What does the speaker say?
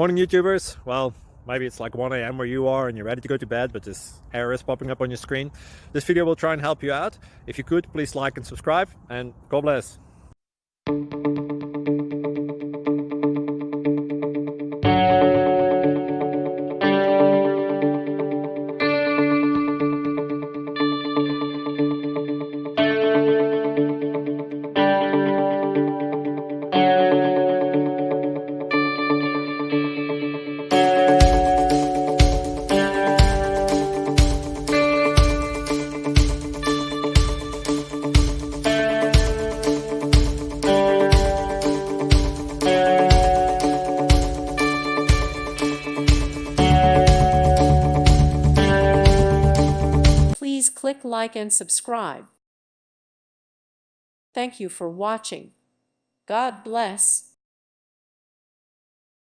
Morning YouTubers. Well, maybe it's like 1 a.m. where you are and you're ready to go to bed, but this error is popping up on your screen. This video will try and help you out. If you could, please like and subscribe, and God bless. Please click like and subscribe. Thank you for watching. God bless.